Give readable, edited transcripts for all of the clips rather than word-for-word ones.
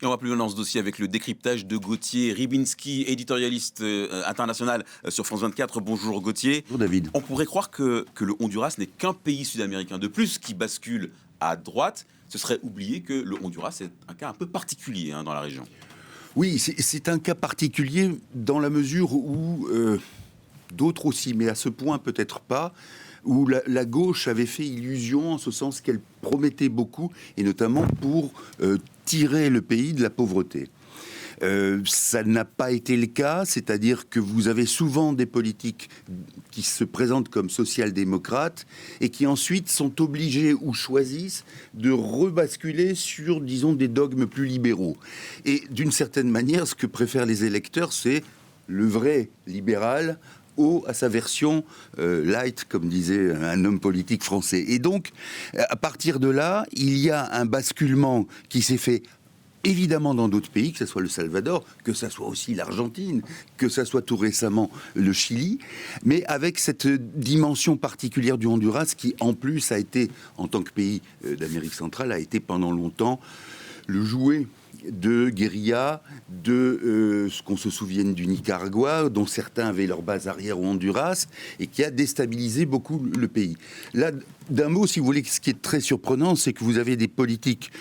Et on va plus loin dans ce dossier avec le décryptage de Gauthier Rybinski, éditorialiste international sur France 24. Bonjour Gauthier. Bonjour David. On pourrait croire que le Honduras n'est qu'un pays sud-américain de plus qui bascule à droite. Ce serait oublier que le Honduras est un cas un peu particulier dans la région. Oui, c'est un cas particulier dans la mesure où d'autres aussi, mais à ce point peut-être pas, où la gauche avait fait illusion en ce sens qu'elle promettait beaucoup, et notamment pour tirer le pays de la pauvreté. Ça n'a pas été le cas, c'est-à-dire que vous avez souvent des politiques qui se présentent comme social-démocrates et qui ensuite sont obligés ou choisissent de rebasculer sur, disons, des dogmes plus libéraux. Et d'une certaine manière, ce que préfèrent les électeurs, c'est le vrai libéral à sa version light, comme disait un homme politique français. Et donc, à partir de là, il y a un basculement qui s'est fait évidemment dans d'autres pays, que ce soit le Salvador, que ce soit aussi l'Argentine, que ce soit tout récemment le Chili, mais avec cette dimension particulière du Honduras qui, en plus, a été, en tant que pays d'Amérique centrale, a été pendant longtemps le jouet de guérilla, de ce qu'on se souvienne du Nicaragua, dont certains avaient leur base arrière au Honduras, et qui a déstabilisé beaucoup le pays. Là, d'un mot, si vous voulez, ce qui est très surprenant, c'est que vous avez des politiques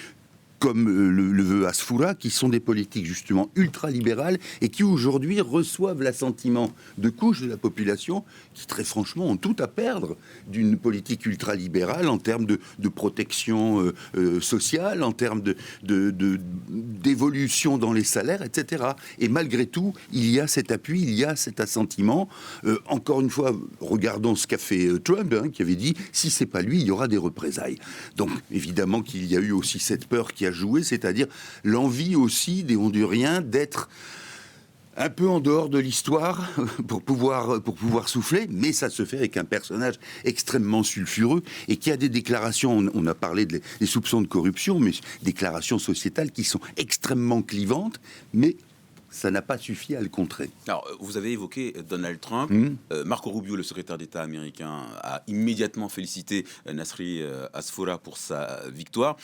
comme le veut Asfoura, qui sont des politiques justement ultra-libérales et qui aujourd'hui reçoivent l'assentiment de couches de la population qui très franchement ont tout à perdre d'une politique ultra-libérale en termes de protection sociale, en termes d'évolution dans les salaires, etc. Et malgré tout, il y a cet appui, il y a cet assentiment. Encore une fois, regardons ce qu'a fait Trump, qui avait dit « si c'est pas lui, il y aura des représailles ». Donc évidemment qu'il y a eu aussi cette peur qui a joué, c'est-à-dire l'envie aussi des Honduriens d'être un peu en dehors de l'histoire pour pouvoir souffler, mais ça se fait avec un personnage extrêmement sulfureux et qui a des déclarations, on a parlé des soupçons de corruption, mais déclarations sociétales qui sont extrêmement clivantes, mais ça n'a pas suffi à le contrer. Alors, vous avez évoqué Donald Trump. Marco Rubio, le secrétaire d'État américain, a immédiatement félicité Nasri Asfoura pour sa victoire.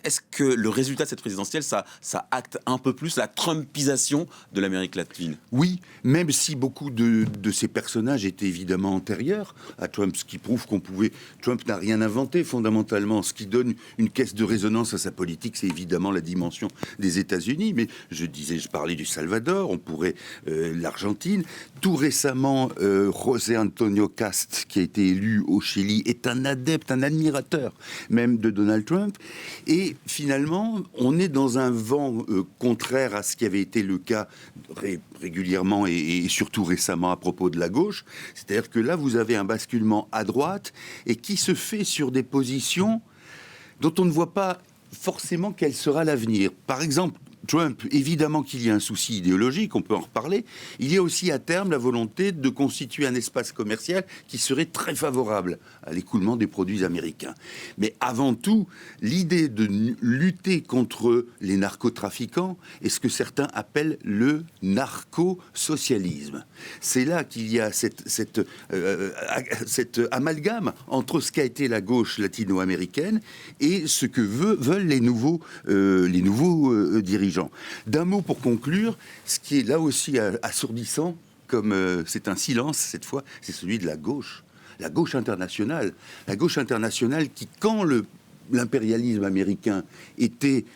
Est-ce que le résultat de cette présidentielle, ça acte un peu plus la Trumpisation de l'Amérique latine ? Oui, même si beaucoup de ces personnages étaient évidemment antérieurs à Trump, ce qui prouve qu'on pouvait... Trump n'a rien inventé fondamentalement. Ce qui donne une caisse de résonance à sa politique, c'est évidemment la dimension des États-Unis. Mais je parlais du Salvador, on pourrait l'Argentine. Tout récemment, José Antonio Cast, qui a été élu au Chili, est un adepte, un admirateur même de Donald Trump. Et finalement, on est dans un vent contraire à ce qui avait été le cas régulièrement et surtout récemment à propos de la gauche. C'est-à-dire que là, vous avez un basculement à droite et qui se fait sur des positions dont on ne voit pas forcément quel sera l'avenir. Par exemple, Trump, évidemment qu'il y a un souci idéologique, on peut en reparler. Il y a aussi à terme la volonté de constituer un espace commercial qui serait très favorable à l'écoulement des produits américains. Mais avant tout, l'idée de lutter contre les narcotrafiquants est ce que certains appellent le narco-socialisme. C'est là qu'il y a cette amalgame entre ce qu'a été la gauche latino-américaine et ce que veulent les nouveaux dirigeants. D'un mot pour conclure, ce qui est là aussi assourdissant, comme c'est un silence cette fois, c'est celui de la gauche internationale. La gauche internationale qui, quand l'impérialisme américain était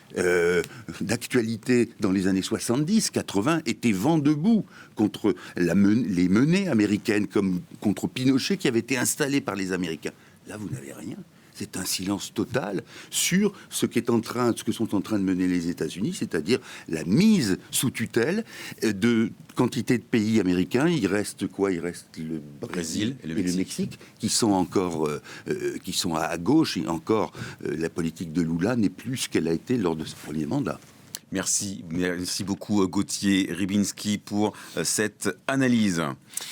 d'actualité dans les années 70, 80, était vent debout contre les menées américaines, comme contre Pinochet qui avait été installé par les Américains. Là, vous n'avez rien. C'est un silence total sur ce que sont en train de mener les États-Unis, c'est-à-dire la mise sous tutelle de quantité de pays américains. Il reste quoi ? Il reste le Brésil et le Mexique, qui sont encore qui sont à gauche, et encore la politique de Lula n'est plus ce qu'elle a été lors de ce premier mandat. Merci beaucoup Gauthier Rybinski pour cette analyse.